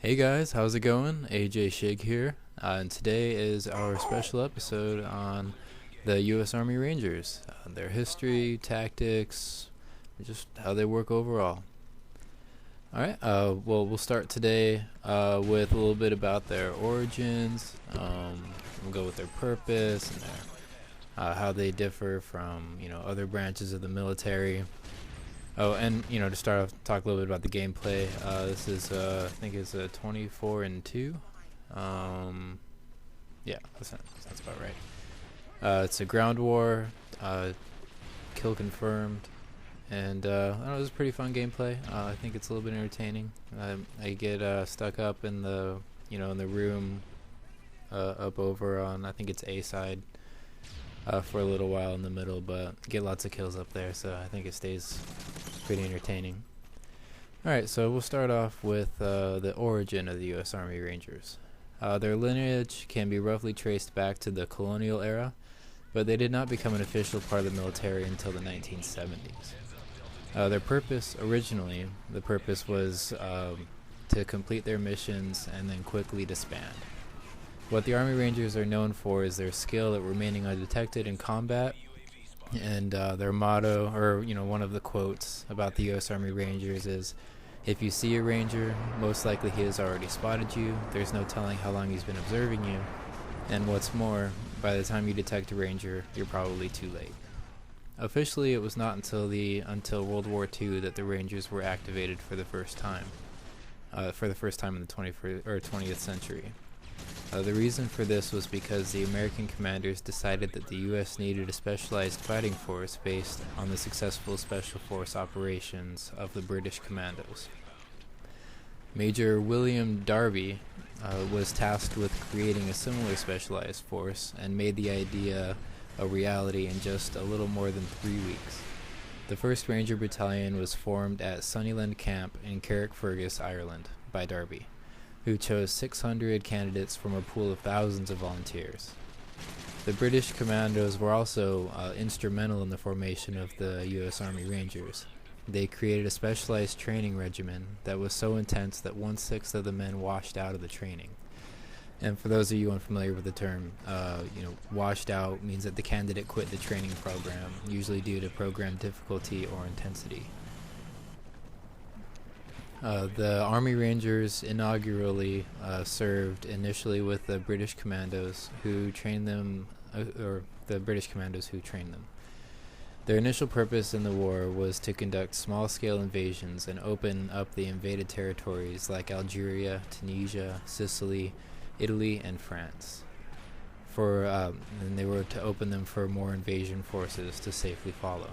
Hey guys, how's it going? Ajshig here, and today is our special episode on the U.S. Army Rangers, their history, tactics, just how they work overall. Alright, we'll start today with a little bit about their origins. We'll go with their purpose and how they differ from other branches of the military. Oh, and to start off, talk a little bit about the gameplay. This is, I think, it's a 24-2. Yeah, that's about right. It's a ground war, kill confirmed, and I don't know, it was a pretty fun gameplay. I think it's a little bit entertaining. I get stuck up in the in the room up over on, I think it's A side. For a little while in the middle, but get lots of kills up there, so I think it stays pretty entertaining. Alright, so we'll start off with the origin of the U.S. Army Rangers. Their lineage can be roughly traced back to the colonial era, but they did not become an official part of the military until the 1970s. Their purpose, originally, the purpose was to complete their missions and then quickly disband. What the Army Rangers are known for is their skill at remaining undetected in combat, and their motto, or one of the quotes about the U.S. Army Rangers is, "If you see a Ranger, most likely he has already spotted you. There's no telling how long he's been observing you, and what's more, by the time you detect a Ranger, you're probably too late." Officially, it was not until World War II that the Rangers were activated for the first time. In the 20th century. The reason for this was because the American commanders decided that the U.S. needed a specialized fighting force based on the successful special force operations of the British Commandos. Major William Darby was tasked with creating a similar specialized force and made the idea a reality in just a little more than 3 weeks. The 1st Ranger Battalion was formed at Sunnyland Camp in Carrickfergus, Ireland, by Darby, who chose 600 candidates from a pool of thousands of volunteers. The British Commandos were also instrumental in the formation of the U.S. Army Rangers. They created a specialized training regimen that was so intense that 1/6 of the men washed out of the training. And for those of you unfamiliar with the term, washed out means that the candidate quit the training program, usually due to program difficulty or intensity. The Army Rangers inaugurally served initially with the British Commandos who trained them, Their initial purpose in the war was to conduct small-scale invasions and open up the invaded territories like Algeria, Tunisia, Sicily, Italy, and France. And they were to open them for more invasion forces to safely follow.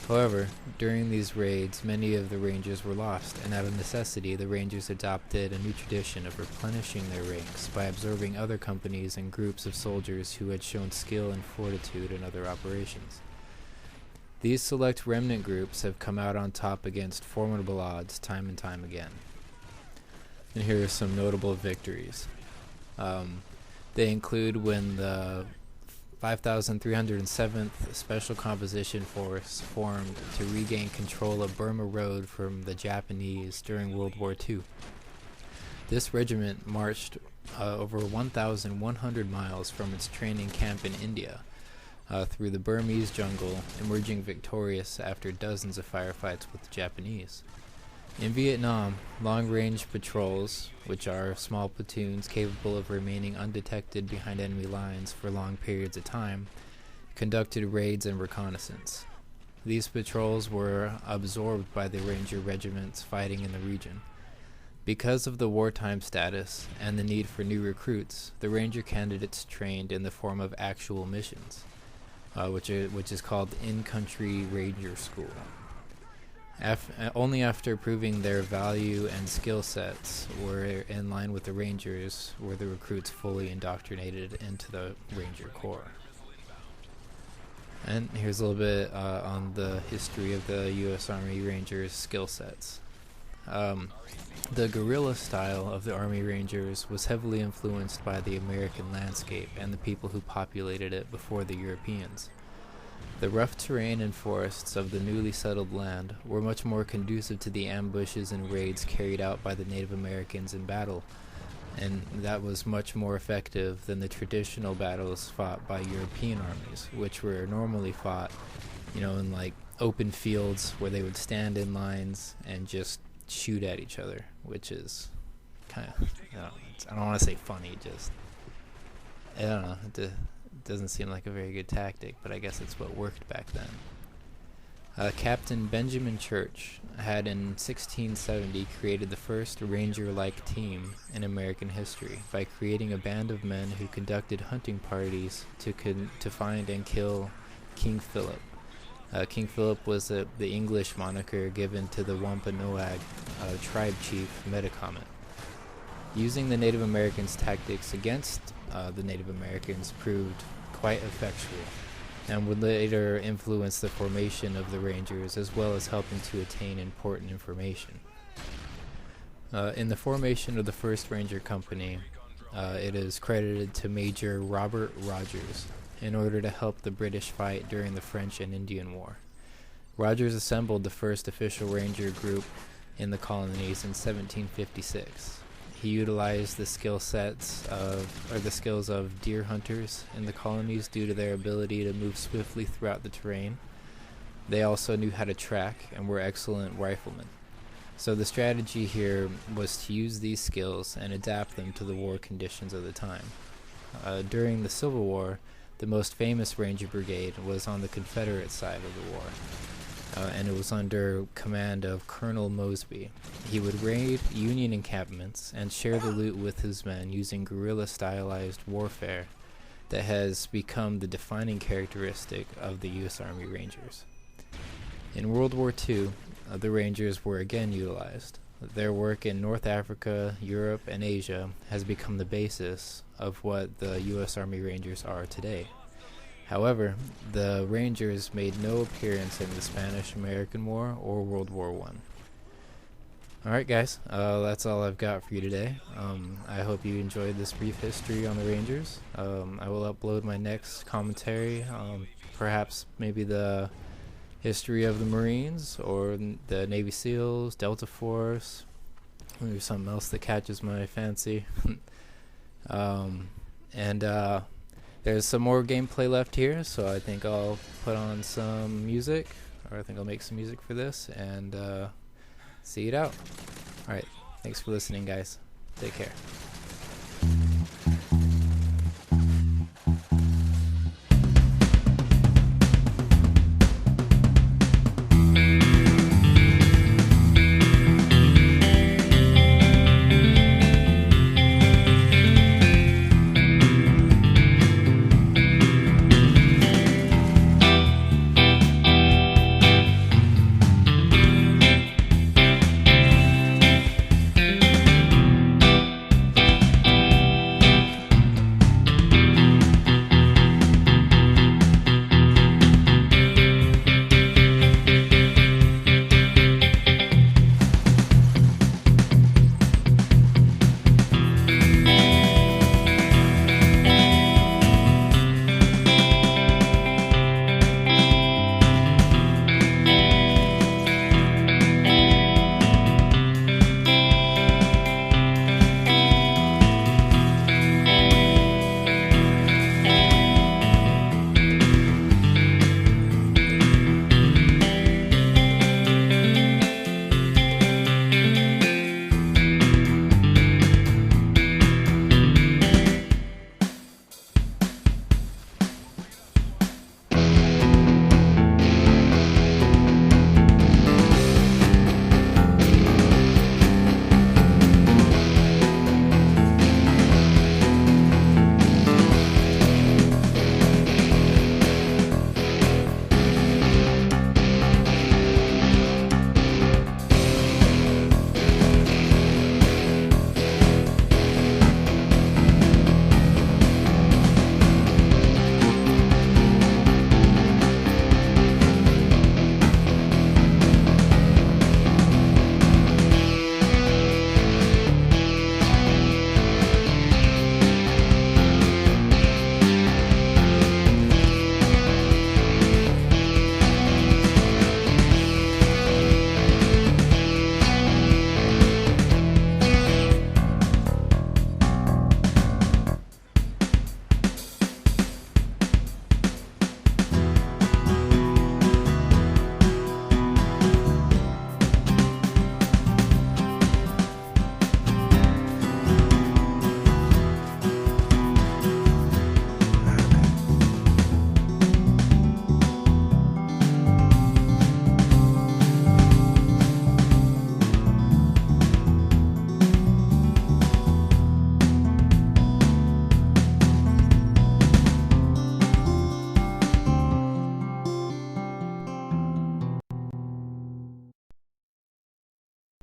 However, during these raids, many of the Rangers were lost, and out of necessity, the Rangers adopted a new tradition of replenishing their ranks by absorbing other companies and groups of soldiers who had shown skill and fortitude in other operations. These select remnant groups have come out on top against formidable odds time and time again. And here are some notable victories. They include when the 5,307th Special Composition Force formed to regain control of Burma Road from the Japanese during World War II. This regiment marched over 1,100 miles from its training camp in India through the Burmese jungle, emerging victorious after dozens of firefights with the Japanese. In Vietnam, long-range patrols, which are small platoons capable of remaining undetected behind enemy lines for long periods of time, conducted raids and reconnaissance. These patrols were absorbed by the Ranger regiments fighting in the region. Because of the wartime status and the need for new recruits, the Ranger candidates trained in the form of actual missions, which is called In-Country Ranger School. Only after proving their value and skill sets were in line with the Rangers were the recruits fully indoctrinated into the Ranger Corps. And here's a little bit on the history of the U.S. Army Rangers skill sets. The guerrilla style of the Army Rangers was heavily influenced by the American landscape and the people who populated it before the Europeans. The rough terrain and forests of the newly settled land were much more conducive to the ambushes and raids carried out by the Native Americans in battle, and that was much more effective than the traditional battles fought by European armies, which were normally fought, in like open fields where they would stand in lines and just shoot at each other, which is kind of, I don't want to say funny, just, I don't know, it doesn't seem like a very good tactic, but I guess it's what worked back then. Captain Benjamin Church had in 1670 created the first ranger-like team in American history by creating a band of men who conducted hunting parties to find and kill King Philip. King Philip was the English moniker given to the Wampanoag tribe chief Metacomet. Using the Native Americans' tactics against the Native Americans proved quite effectual, and would later influence the formation of the Rangers as well as helping to attain important information. In the formation of the first Ranger Company, it is credited to Major Robert Rogers in order to help the British fight during the French and Indian War. Rogers assembled the first official Ranger group in the colonies in 1756. He utilized the skills of deer hunters in the colonies due to their ability to move swiftly throughout the terrain. They also knew how to track and were excellent riflemen. So the strategy here was to use these skills and adapt them to the war conditions of the time. During the Civil War, the most famous Ranger Brigade was on the Confederate side of the war, and it was under command of Colonel Mosby. He would raid Union encampments and share the loot with his men using guerrilla-stylized warfare that has become the defining characteristic of the U.S. Army Rangers. In World War II, the Rangers were again utilized. Their work in North Africa, Europe, and Asia has become the basis of what the U.S. Army Rangers are today. However, the Rangers made no appearance in the Spanish-American War or World War I. Alright guys, that's all I've got for you today. I hope you enjoyed this brief history on the Rangers. I will upload my next commentary, perhaps maybe the history of the Marines or the Navy SEALs, Delta Force, maybe something else that catches my fancy. There's some more gameplay left here, so I think I'll put on some music, or I think I'll make some music for this, and see it out. Alright, thanks for listening guys. Take care.